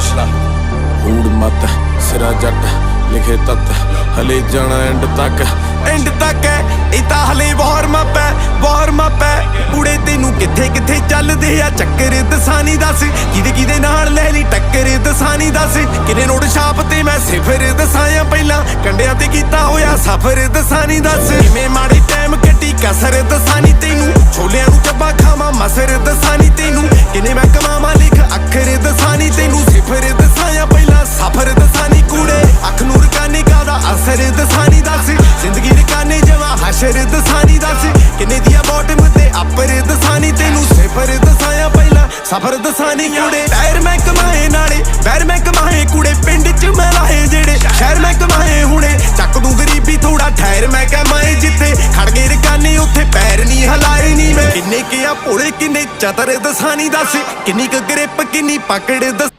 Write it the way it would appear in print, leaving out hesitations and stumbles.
हौसला हूड़ मत सिरा जट लिखे तत हले जाना एंड तक है इता हले वार्म अप है कुड़े तेनू किथे किथे चलदे आ चक्कर दसानी दस किदे नाल ले ली टक्कर दसानी दस किने नोट छाप ते मैं सिफर दसाया पहला कंडियां ते कीता होया सफर दसानी दस किवें माड़ी टाइम कट्टी कसर दसानी तेनू छोलियां नू चब्बा खावां मसर दसानी तेनू किने मैं कमावां लिख अखर दसानी तेनू सिफर दसाया पहला सफर दसानी कूड़े अख नूर काने दा असर दसानी दस जिंदगी दे काने जवा हशर दसानी दस किने दिया बॉटम ते अपर दसानी तेनू सिफर दसाया पहला सफर दसानी कूड़े पैर मैं कमाए नाले पैर मैं कमाए कूड़े पिंड च मैं लाए जेड़े शहर मैं कमाए हुणे चक दूं गरीबी थोड़ा ठहर मैं कमाए जिथे खड़ गए रकाने उत्थे पैर नहीं हलाए नी मैं किन्ने किया भोले किन्ने चतर दसानी दस किन्नी क ग्रिप किन्नी पकड़ दस